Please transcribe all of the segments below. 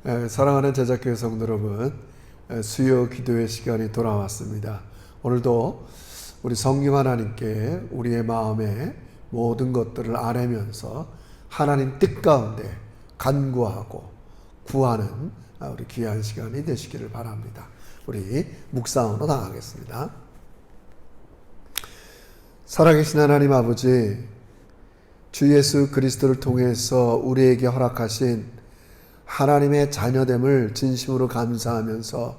사랑하는 제자교회 성도 여러분, 수요 기도의 시간이 돌아왔습니다. 오늘도 우리 성령 하나님께 우리의 마음의 모든 것들을 아뢰면서 하나님 뜻 가운데 간구하고 구하는 우리 귀한 시간이 되시기를 바랍니다. 우리 묵상으로 나가겠습니다. 살아계신 하나님 아버지, 주 예수 그리스도를 통해서 우리에게 허락하신 하나님의 자녀됨을 진심으로 감사하면서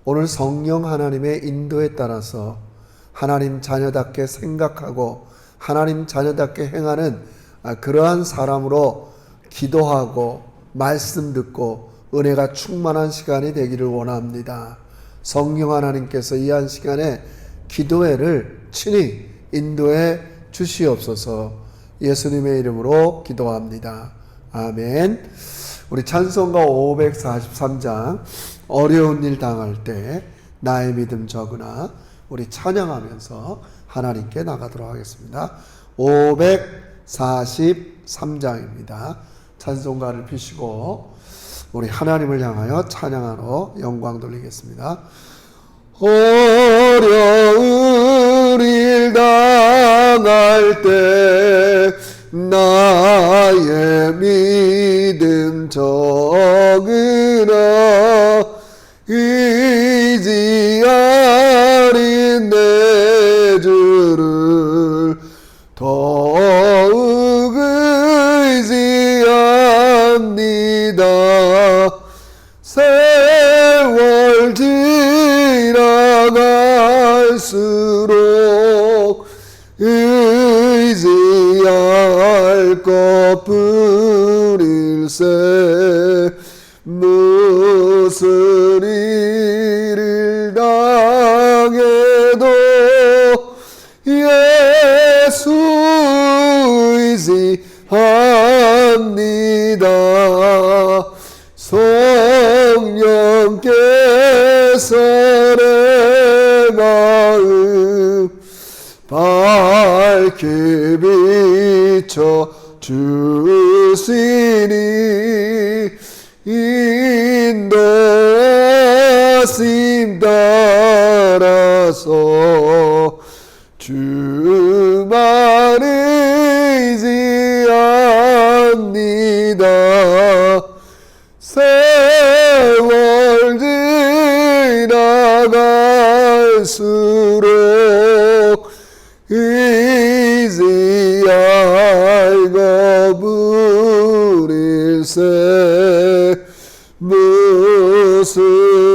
오늘 성령 하나님의 인도에 따라서 하나님 자녀답게 생각하고 하나님 자녀답게 행하는 그러한 사람으로 기도하고 말씀 듣고 은혜가 충만한 시간이 되기를 원합니다. 성령 하나님께서 이 한 시간에 기도회를 친히 인도해 주시옵소서. 예수님의 이름으로 기도합니다. 아멘. 우리 찬송가 543장 어려운 일 당할 때 나의 믿음 적으나 우리 찬양하면서 하나님께 나가도록 하겠습니다. 543장입니다. 찬송가를 피시고 우리 하나님을 향하여 찬양하러 영광 돌리겠습니다. 어려운 일 당할 때 나의 믿음 적으나 의지하린 내 주를 더욱 의지합니다. 세월 지나갈수록 의지할 것뿐일세. 무슨 일을 당해도 예수 의지합니다. 성령께서 내 마음 밝게 비춰 주시니 인도하심 따라서 주만 의지합니다. 세월 지나갈수록 의지할 것뿐일세. 무슨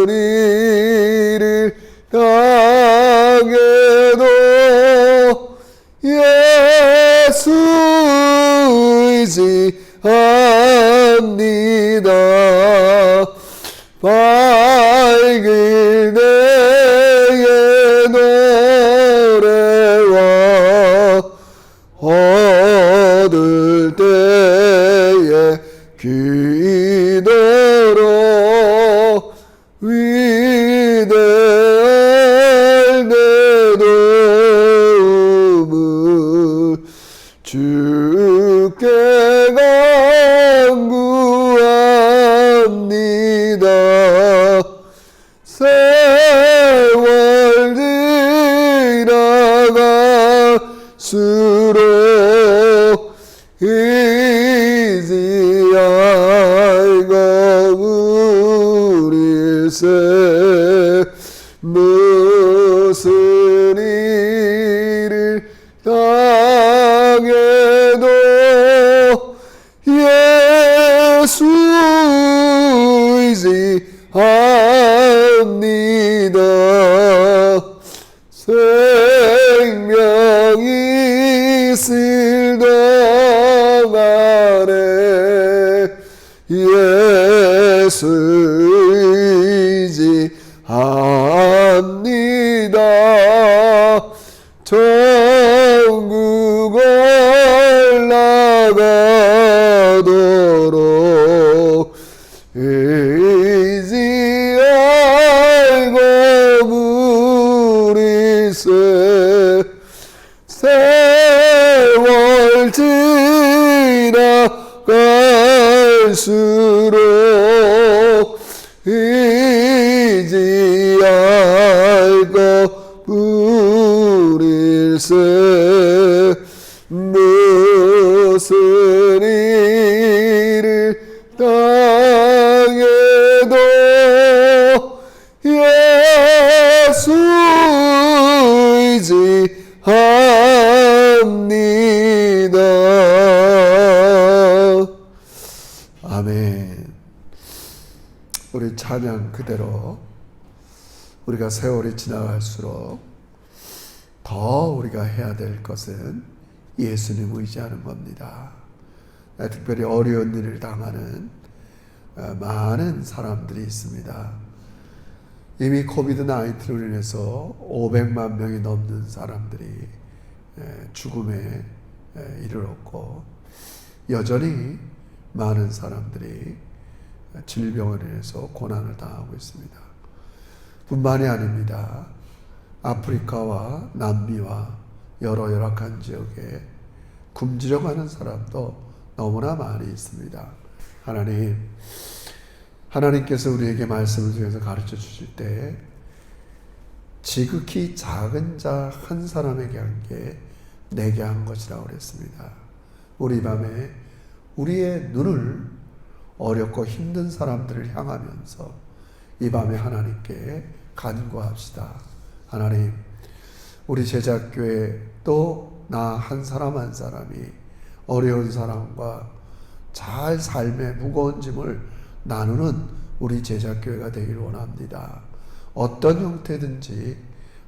일을 당해도 예수 의지합니다. 밝을 때의 노래와 어두울 때의 기도로 위대할 내 도움을 주께 간구합니다. 세월 지나갈수록 의지할 것뿐일세. 무슨 일을 당해도 예수 의지합니다. 생명이 있을 동안에 예수 의지합니다. 천국 올라가도록 의지할 것뿐일세. 세월 지나갈수록 일세 무슨 일을 당해도 예수 의지합니다. 아멘. 우리 찬양 그대로 우리가 세월이 지나갈수록 더 우리가 해야 될 것은 예수님 의지하는 겁니다. 특별히 어려운 일을 당하는 많은 사람들이 있습니다. 이미 코비드-19로 인해서 500만 명이 넘는 사람들이 죽음에 이르렀고, 여전히 많은 사람들이 질병을 인해서 고난을 당하고 있습니다. 뿐만이 아닙니다. 아프리카와 남미와 여러 열악한 지역에 굶주려 가는 사람도 너무나 많이 있습니다. 하나님께서 우리에게 말씀을 통해서 가르쳐 주실 때 지극히 작은 자 한 사람에게 한 게 내게 한 것이라고 그랬습니다. 우리 밤에 우리의 눈을 어렵고 힘든 사람들을 향하면서 이 밤에 하나님께 간구합시다. 하나님, 우리 제자교회 또 나 한 사람 한 사람이 어려운 사람과 잘 삶의 무거운 짐을 나누는 우리 제자교회가 되기를 원합니다. 어떤 형태든지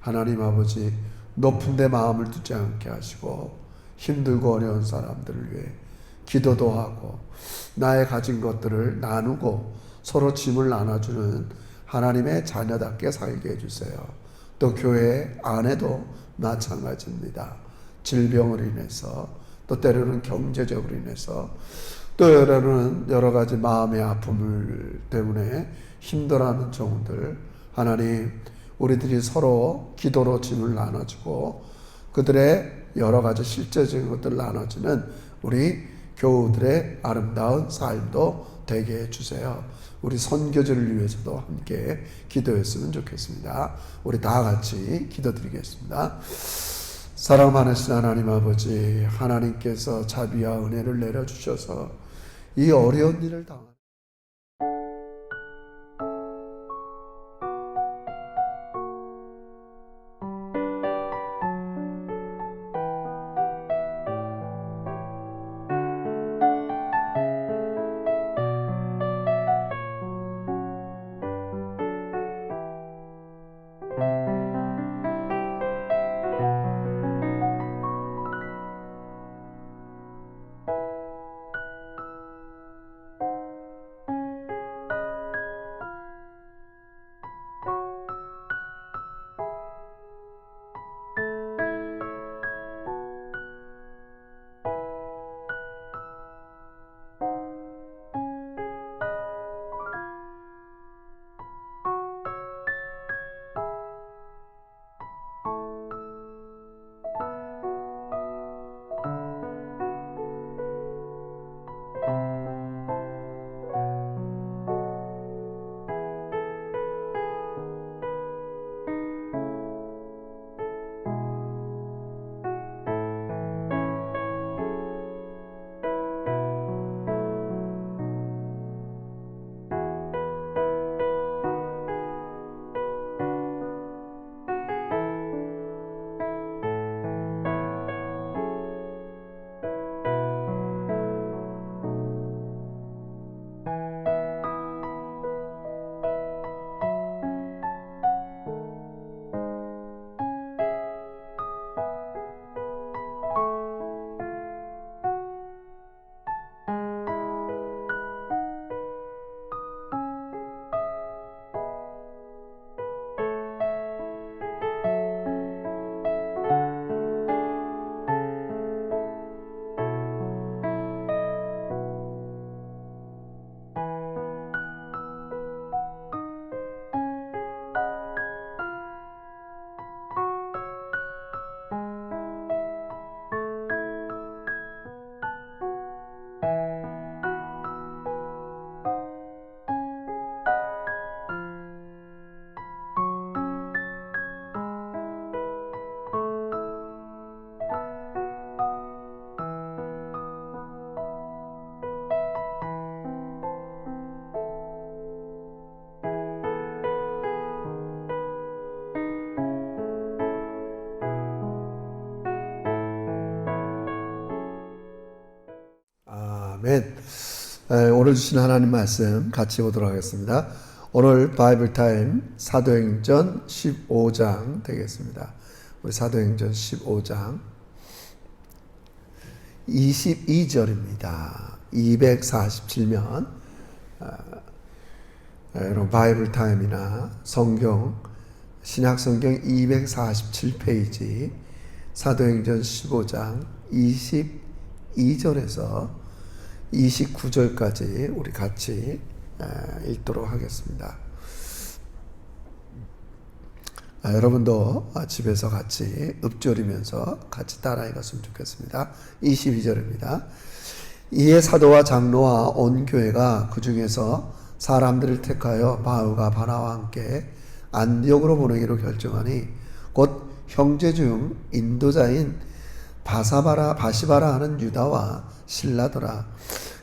하나님 아버지 높은 데 마음을 두지 않게 하시고 힘들고 어려운 사람들을 위해 기도도 하고 나의 가진 것들을 나누고 서로 짐을 나눠주는 하나님의 자녀답게 살게 해주세요. 또 교회 안에도 마찬가지입니다. 질병을 인해서 또 때로는 경제적으로 인해서 또 때로는 여러 가지 마음의 아픔을 때문에 힘들어하는 종들, 하나님 우리들이 서로 기도로 짐을 나눠주고 그들의 여러 가지 실제적인 것들을 나눠주는 우리 교우들의 아름다운 삶도 되게 해주세요. 우리 선교지를 위해서도 함께 기도했으면 좋겠습니다. 우리 다 같이 기도드리겠습니다. 사랑 많으신 하나님 아버지, 하나님께서 자비와 은혜를 내려주셔서 이 어려운 일을 당한 아멘. 오늘 주신 하나님 말씀 같이 보도록 하겠습니다. 오늘 바이블 타임 사도행전 15장 되겠습니다. 우리 사도행전 15장 22절입니다. 247면 여러분 바이블 타임이나 성경 신약 성경 247페이지 사도행전 15장 22절에서 29절까지 우리 같이 읽도록 하겠습니다. 여러분도 집에서 같이 읊조리면서 같이 따라 읽었으면 좋겠습니다. 22절입니다. 이에 사도와 장로와 온 교회가 그 중에서 사람들을 택하여 바울과 바나와 함께 안디옥으로 보내기로 결정하니 곧 형제 중 인도자인 바시바라 하는 유다와 실라더라.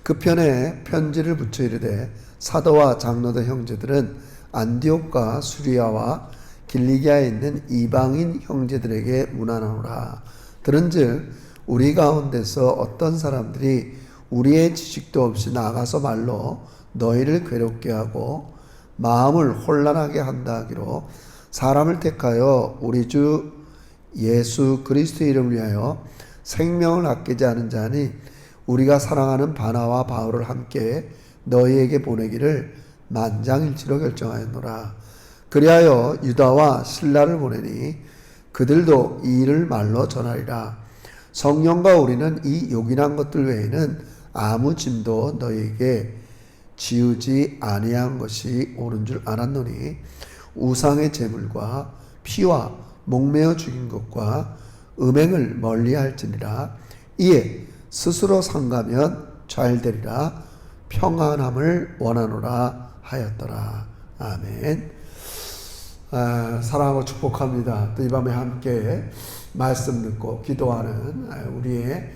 그 편에 편지를 붙여 이르되 사도와 장로들 형제들은 안디옥과 수리아와 길리기아에 있는 이방인 형제들에게 문안하노라. 들은즉 우리 가운데서 어떤 사람들이 우리의 지식도 없이 나가서 말로 너희를 괴롭게 하고 마음을 혼란하게 한다 하기로 사람을 택하여 우리 주 예수 그리스도의 이름을 위하여 생명을 아끼지 않은 자니 우리가 사랑하는 바나와 바울을 함께 너희에게 보내기를 만장일치로 결정하였노라. 그리하여 유다와 실라를 보내니 그들도 이 일을 말로 전하리라. 성령과 우리는 이 요긴한 것들 외에는 아무 짐도 너희에게 지우지 아니한 것이 옳은 줄 알았노니 우상의 제물과 피와 목매어 죽인 것과 음행을 멀리할지니라. 이에 스스로 상가면 잘되리라. 평안함을 원하노라 하였더라. 아멘. 사랑하고 축복합니다. 또 이 밤에 함께 말씀 듣고 기도하는 우리의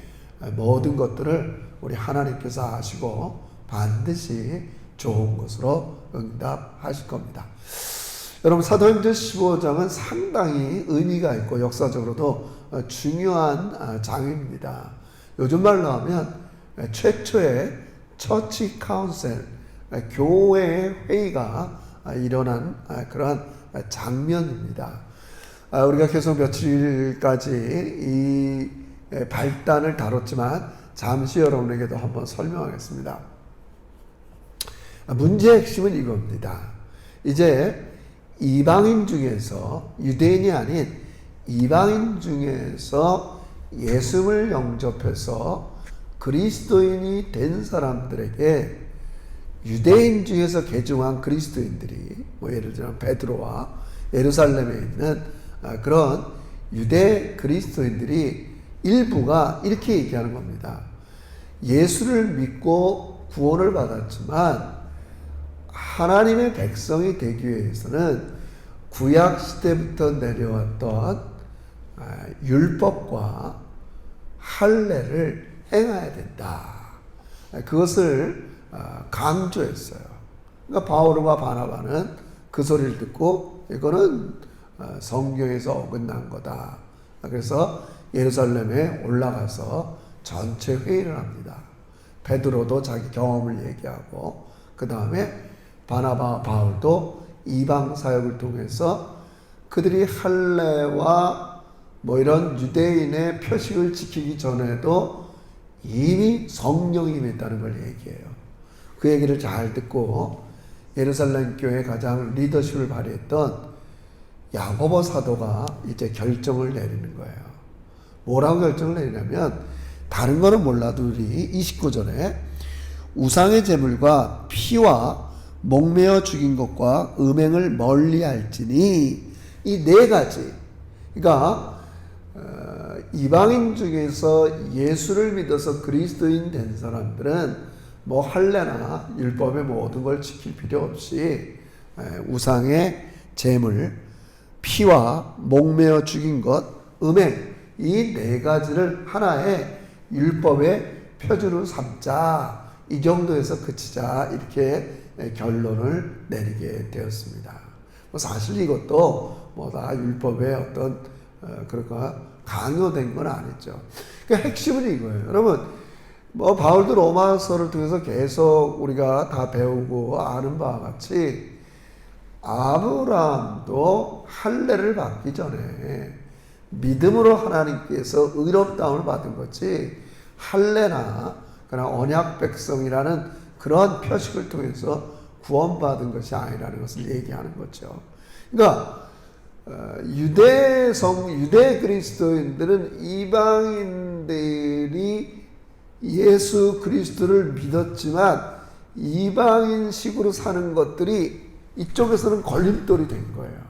모든 것들을 우리 하나님께서 아시고 반드시 좋은 것으로 응답하실 겁니다. 여러분 사도행전 15장은 상당히 의미가 있고 역사적으로도 중요한 장입니다. 요즘 말로 하면 최초의 처치 카운셀, 교회 회의가 일어난 그러한 장면입니다. 우리가 계속 며칠까지 이 발단을 다뤘지만 잠시 여러분에게도 한번 설명하겠습니다. 문제의 핵심은 이겁니다. 이제 이방인 중에서 유대인이 아닌 이방인 중에서 예수를 영접해서 그리스도인이 된 사람들에게 유대인 중에서 개종한 그리스도인들이 예를 들어 베드로와 예루살렘에 있는 그런 유대 그리스도인들이 일부가 이렇게 얘기하는 겁니다. 예수를 믿고 구원을 받았지만 하나님의 백성이 되기 위해서는 구약 시대부터 내려왔던 율법과 할례를 행해야 된다. 그것을 강조했어요. 그러니까 바울과 바나바는 그 소리를 듣고 이거는 성경에서 어긋난 거다. 그래서 예루살렘에 올라가서 전체 회의를 합니다. 베드로도 자기 경험을 얘기하고 그 다음에 바나바 바울도 이방 사역을 통해서 그들이 할례와 이런 유대인의 표식을 지키기 전에도 이미 성령이 임했다는 걸 얘기해요. 그 얘기를 잘 듣고 예루살렘 교회 가장 리더십을 발휘했던 야고보 사도가 이제 결정을 내리는 거예요. 뭐라고 결정을 내리냐면 다른 거는 몰라도 우리 29절에 우상의 제물과 피와 목매어 죽인 것과 음행을 멀리할지니 이 네 가지. 그러니까 이방인 중에서 예수를 믿어서 그리스도인 된 사람들은 할례나 율법의 모든 걸 지킬 필요 없이 우상의 제물, 피와 목매어 죽인 것, 음행 이 네 가지를 하나의 율법의 표준으로 삼자. 이 정도에서 그치자. 이렇게 결론을 내리게 되었습니다. 사실 이것도 다 율법의 어떤 그러니까 강요된 건 아니죠. 그러니까 핵심은 이거예요. 여러분 뭐 바울도 로마서를 통해서 계속 우리가 다 배우고 아는 바와 같이 아브라함도 할례를 받기 전에 믿음으로 하나님께서 의롭다움을 받은 거지 할례나 그러나 언약 백성이라는 그런 표식을 통해서 구원받은 것이 아니라는 것을 얘기하는 거죠. 그러니까 유대 그리스도인들은 이방인들이 예수 그리스도를 믿었지만 이방인식으로 사는 것들이 이쪽에서는 걸림돌이 된 거예요.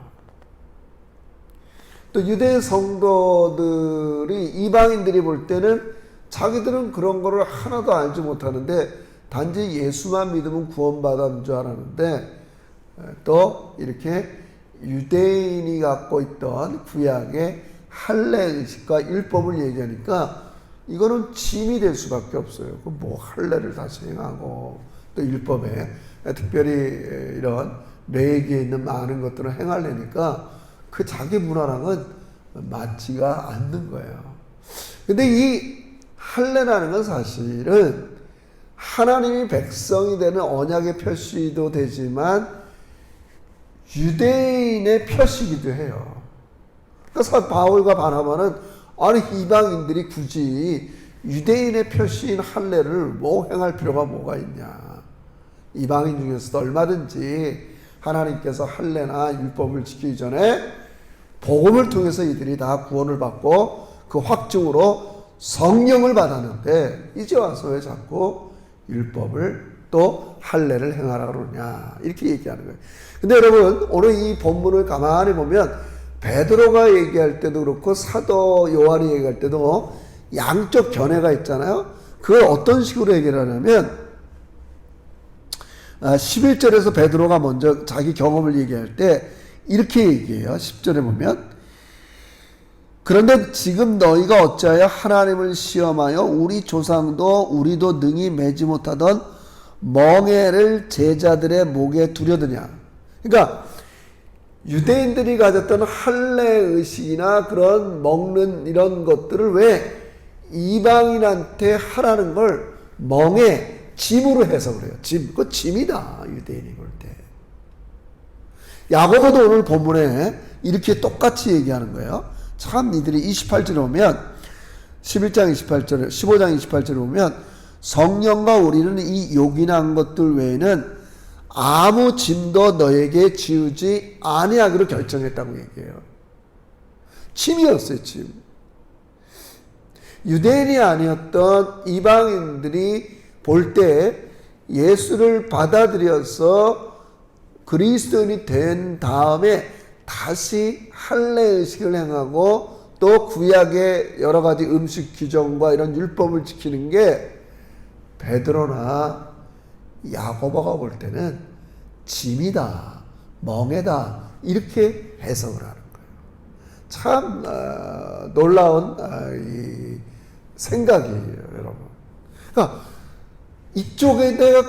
또 유대 성도들이 이방인들이 볼 때는 자기들은 그런 거를 하나도 알지 못하는데 단지 예수만 믿으면 구원받은 줄 알았는데 또 이렇게 유대인이 갖고 있던 구약의 할례 의식과 율법을 얘기하니까 이거는 짐이 될 수밖에 없어요. 뭐 할례를 다시 행하고 또 율법에 특별히 이런 레위기에 있는 많은 것들을 행하려니까 그 자기 문화랑은 맞지가 않는 거예요. 근데 이 할례라는 건 사실은 하나님이 백성이 되는 언약의 표시도 되지만 유대인의 표시기도 해요. 그래서 바울과 바나바는 아니 이방인들이 굳이 유대인의 표시인 할례를 뭐 행할 필요가 뭐가 있냐. 이방인 중에서도 얼마든지 하나님께서 할례나 율법을 지키기 전에 복음을 통해서 이들이 다 구원을 받고 그 확증으로 성령을 받았는데 이제 와서 왜 자꾸 율법을 또 할례를 행하라 그러냐 이렇게 얘기하는 거예요. 근데 여러분 오늘 이 본문을 가만히 보면 베드로가 얘기할 때도 그렇고 사도 요한이 얘기할 때도 양쪽 견해가 있잖아요. 그걸 어떤 식으로 얘기를 하냐면 11절에서 베드로가 먼저 자기 경험을 얘기할 때 이렇게 얘기해요. 10절에 보면 그런데 지금 너희가 어찌하여 하나님을 시험하여 우리 조상도 우리도 능히 매지 못하던 멍에를 제자들의 목에 두려드냐. 그러니까 유대인들이 가졌던 할례 의식이나 그런 먹는 이런 것들을 왜 이방인한테 하라는 걸 멍에 짐으로 해석을 해요. 짐. 그거 짐이다. 유대인이 볼 때. 야고보도 오늘 본문에 이렇게 똑같이 얘기하는 거예요. 참 이들이 28절에 오면 11장 28절에 15장 28절에 오면 성령과 우리는 이 요긴한 것들 외에는 아무 짐도 너에게 지우지 아니하기로 결정했다고 얘기해요. 짐이었어요. 짐. 유대인이 아니었던 이방인들이 볼 때 예수를 받아들여서 그리스도인이 된 다음에 다시 할례 의식을 행하고 또 구약의 여러 가지 음식 규정과 이런 율법을 지키는 게 베드로나 야고보가 볼 때는 짐이다, 멍에다 이렇게 해석을 하는 거예요. 참 놀라운 이 생각이에요, 여러분. 그러니까 이쪽에 내가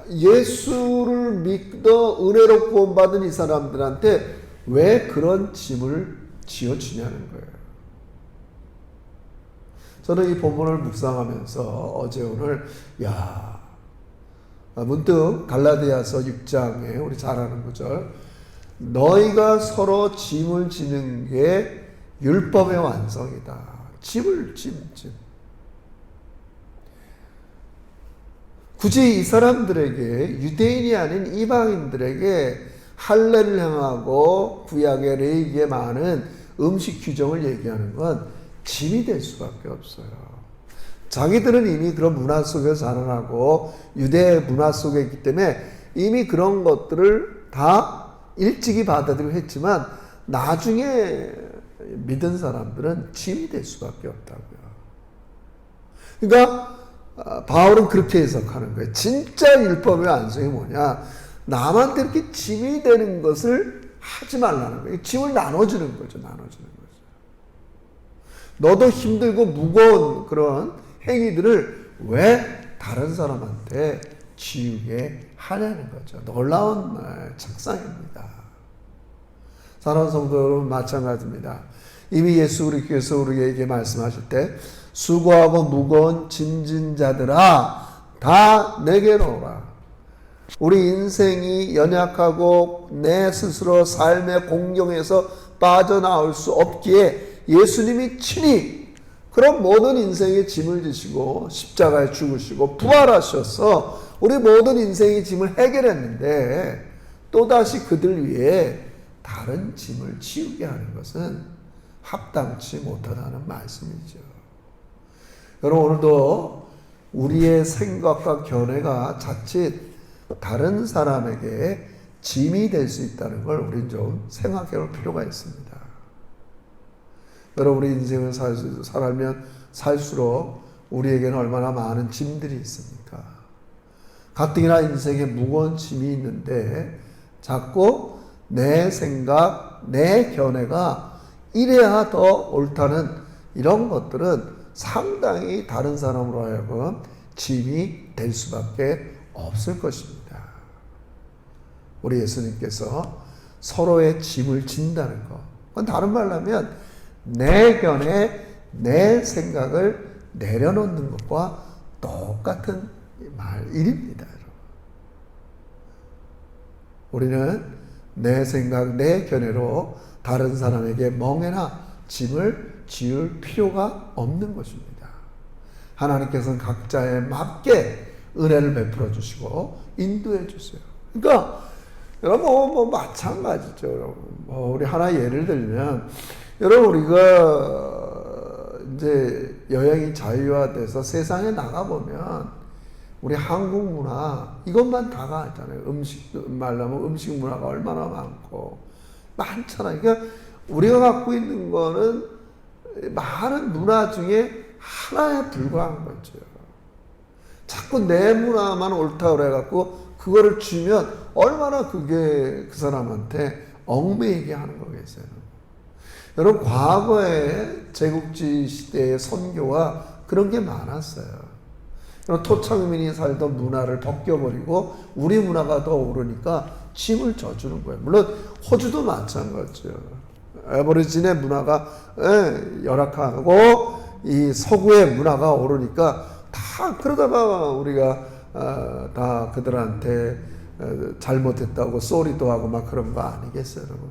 예수를 믿어 은혜로 구원받은 이 사람들한테 왜 그런 짐을 지어주냐는 거예요. 저는 이 본문을 묵상하면서 어제 오늘 문득 갈라디아서 6장에 우리 잘 아는 구절 너희가 서로 짐을 지는 게 율법의 완성이다. 짐. 굳이 이 사람들에게 유대인이 아닌 이방인들에게 할례를 행하고 구약의 레위기에 많은 음식 규정을 얘기하는 건 짐이 될 수밖에 없어요. 자기들은 이미 그런 문화 속에서 자라나고 유대 문화 속에 있기 때문에 이미 그런 것들을 다 일찍이 받아들이고 했지만 나중에 믿은 사람들은 짐이 될 수밖에 없다고요. 그러니까 바울은 그렇게 해석하는 거예요. 진짜 율법의 완성이 뭐냐? 남한테 이렇게 짐이 되는 것을 하지 말라는 거예요. 짐을 나눠주는 거죠. 너도 힘들고 무거운 그런 행위들을 왜 다른 사람한테 지우게 하냐는 거죠. 놀라운 책상입니다. 사랑하는 성도 여러분 마찬가지입니다. 이미 예수 그리스도께서 우리에게 말씀하실 때 수고하고 무거운 짐진 자들아 다 내게로 오라. 우리 인생이 연약하고 내 스스로 삶의 공경에서 빠져나올 수 없기에 예수님이 친히 그런 모든 인생의 짐을 지시고 십자가에 죽으시고 부활하셔서 우리 모든 인생의 짐을 해결했는데 또다시 그들 위해 다른 짐을 지우게 하는 것은 합당치 못하다는 말씀이죠. 여러분, 오늘도 우리의 생각과 견해가 자칫 다른 사람에게 짐이 될 수 있다는 걸 우리는 좀 생각해 볼 필요가 있습니다. 여러분, 우리 인생을 살면 살수록 우리에게는 얼마나 많은 짐들이 있습니까? 가뜩이나 인생에 무거운 짐이 있는데 자꾸 내 생각, 내 견해가 이래야 더 옳다는 이런 것들은 상당히 다른 사람으로 하여금 짐이 될 수밖에 없을 것입니다. 우리 예수님께서 서로의 짐을 진다는 것, 그건 다른 말로 하면 내 견해, 내 생각을 내려놓는 것과 똑같은 일입니다. 우리는 내 생각, 내 견해로 다른 사람에게 멍에나 짐을 지을 필요가 없는 것입니다. 하나님께서는 각자에 맞게 은혜를 베풀어 주시고 인도해 주세요. 그러니까 여러분 마찬가지죠. 여러분. 우리 하나 예를 들면 여러분 우리가 이제 여행이 자유화돼서 세상에 나가 보면 우리 한국 문화 이것만 다가 있잖아요. 말하면 음식 문화가 얼마나 많잖아요. 그러니까 우리가 갖고 있는 거는 많은 문화 중에 하나에 불과한 거죠. 자꾸 내 문화만 옳다 그래갖고 그거를 주면 얼마나 그게 그 사람한테 얽매이게 하는 거겠어요. 여러분, 과거에 제국주의 시대의 선교와 그런 게 많았어요. 토착민이 살던 문화를 벗겨버리고 우리 문화가 더 오르니까 짐을 져주는 거예요. 물론 호주도 마찬가지죠. 애버리진의 문화가 열악하고 이 서구의 문화가 오르니까 다 그러다가 우리가 다 그들한테 잘못했다고 쏘리도 하고 막 그런 거 아니겠어요, 여러분?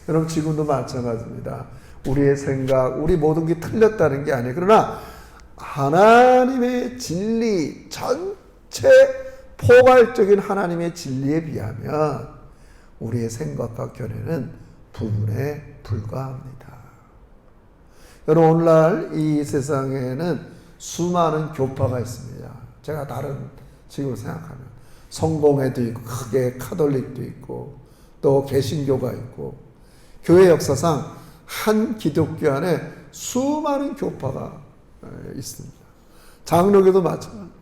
여러분, 지금도 마찬가지입니다. 우리의 생각, 우리 모든 게 틀렸다는 게 아니에요. 그러나 하나님의 진리, 전체 포괄적인 하나님의 진리에 비하면 우리의 생각과 견해는 부분에 불과합니다. 여러분, 오늘날 이 세상에는 수많은 교파가 있습니다. 제가 다른 지금 생각하면 성공회도 있고 크게 카톨릭도 있고 또 개신교가 있고 교회 역사상 한 기독교 안에 수많은 교파가 있습니다. 장로교도 마찬가지입니다.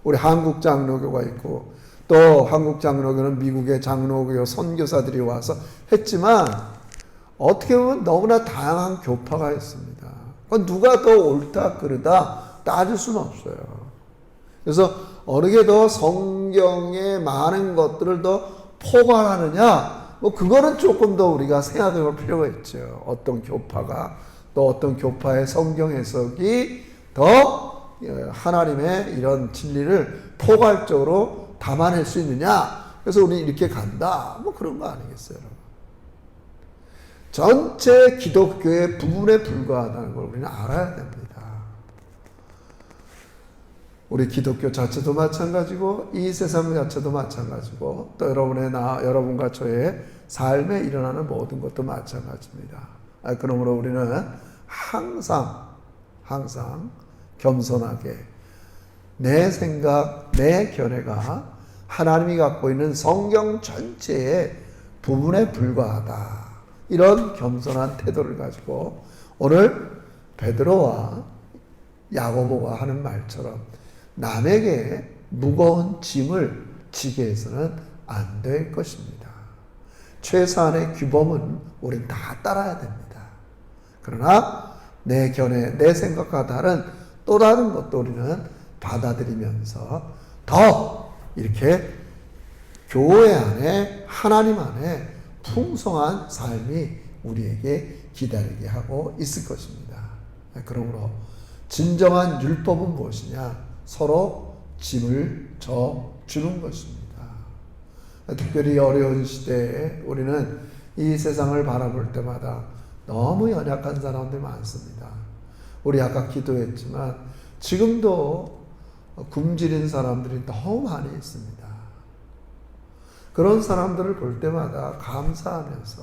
우리 한국 장로교가 있고 또 한국 장로교는 미국의 장로교 선교사들이 와서 했지만 어떻게 보면 너무나 다양한 교파가 있습니다. 누가 더 옳다 그르다 따질 수는 없어요. 그래서 어느 게 더 성경의 많은 것들을 더 포괄하느냐, 그거는 조금 더 우리가 생각해 볼 필요가 있죠. 어떤 교파가 또 어떤 교파의 성경 해석이 더 하나님의 이런 진리를 포괄적으로 담아낼 수 있느냐. 그래서 우리는 이렇게 간다. 그런 거 아니겠어요. 전체 기독교의 부분에 불과하다는 걸 우리는 알아야 됩니다. 우리 기독교 자체도 마찬가지고 이 세상 자체도 마찬가지고 또 여러분과 저의 삶에 일어나는 모든 것도 마찬가지입니다. 그러므로 우리는 항상 겸손하게 내 생각, 내 견해가 하나님이 갖고 있는 성경 전체의 부분에 불과하다. 이런 겸손한 태도를 가지고 오늘 베드로와 야고보가 하는 말처럼 남에게 무거운 짐을 지게 해서는 안 될 것입니다. 최소한의 규범은 우린 다 따라야 됩니다. 그러나 내 견해, 내 생각과 다른 또 다른 것도 우리는 받아들이면서 더 이렇게 교회 안에 하나님 안에 풍성한 삶이 우리에게 기다리게 하고 있을 것입니다. 그러므로 진정한 율법은 무엇이냐? 서로 짐을 져주는 것입니다. 특별히 어려운 시대에 우리는 이 세상을 바라볼 때마다 너무 연약한 사람들이 많습니다. 우리 아까 기도했지만 지금도 굶주린 사람들이 너무 많이 있습니다. 그런 사람들을 볼 때마다 감사하면서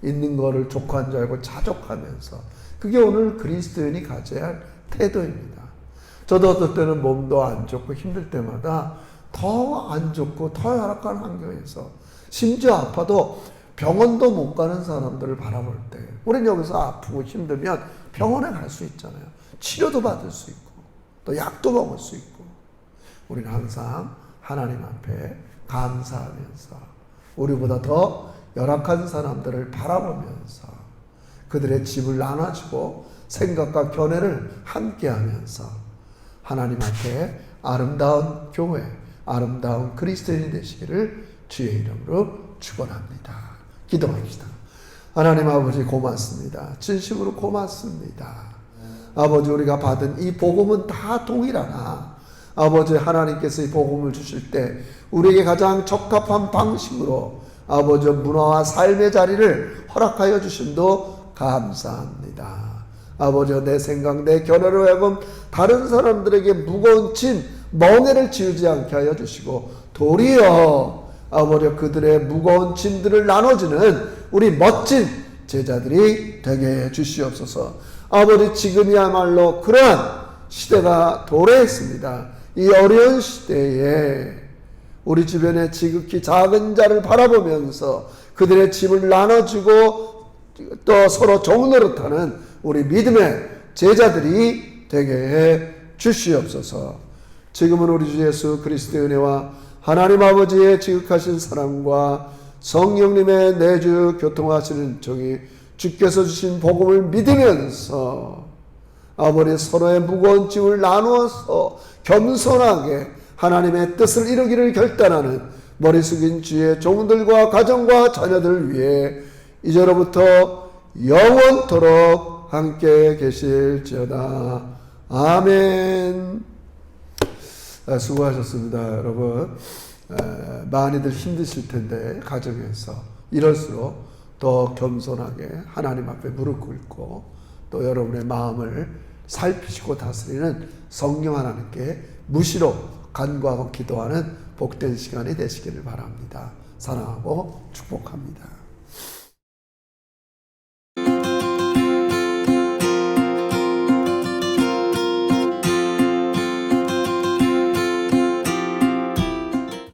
있는 거를 족한 줄 알고 자족하면서, 그게 오늘 그리스도인이 가져야 할 태도입니다. 저도 어떨 때는 몸도 안 좋고 힘들 때마다 더 안 좋고 더 열악한 환경에서 심지어 아파도 병원도 못 가는 사람들을 바라볼 때, 우리는 여기서 아프고 힘들면 병원에 갈 수 있잖아요. 치료도 받을 수 있고 또 약도 먹을 수 있고, 우리는 항상 하나님 앞에 감사하면서 우리보다 더 열악한 사람들을 바라보면서 그들의 짐을 나눠주고 생각과 견해를 함께하면서 하나님 앞에 아름다운 교회, 아름다운 그리스도인이 되시기를 주의 이름으로 축원합니다. 기도합시다. 하나님 아버지 고맙습니다. 진심으로 고맙습니다. 아버지, 우리가 받은 이 복음은 다 동일하나 아버지, 하나님께서 이 복음을 주실 때 우리에게 가장 적합한 방식으로 아버지 문화와 삶의 자리를 허락하여 주심도 감사합니다. 아버지, 내 생각, 내 견해로 하여금 다른 사람들에게 무거운 짐, 멍에를 지우지 않게 하여 주시고 도리어 아버지 그들의 무거운 짐들을 나눠주는 우리 멋진 제자들이 되게 해 주시옵소서. 아버지, 지금이야말로 그러한 시대가 도래했습니다. 이 어려운 시대에 우리 주변에 지극히 작은 자를 바라보면서 그들의 짐을 나눠주고 또 서로 종노릇하는 우리 믿음의 제자들이 되게 해 주시옵소서. 지금은 우리 주 예수 그리스도의 은혜와 하나님 아버지의 지극하신 사랑과 성령님의 내주 교통하시는 종이 주께서 주신 복음을 믿으면서 아버지 서로의 무거운 짐을 나누어서 겸손하게 하나님의 뜻을 이루기를 결단하는 머리 숙인 주의 종들과 가정과 자녀들을 위해 이제로부터 영원토록 함께 계실지어다. 아멘. 수고하셨습니다. 여러분, 많이들 힘드실 텐데 가정에서 이럴수록 더 겸손하게 하나님 앞에 무릎 꿇고 또 여러분의 마음을 살피시고 다스리는 성령 하나님께 무시로 간구하고 기도하는 복된 시간이 되시기를 바랍니다. 사랑하고 축복합니다.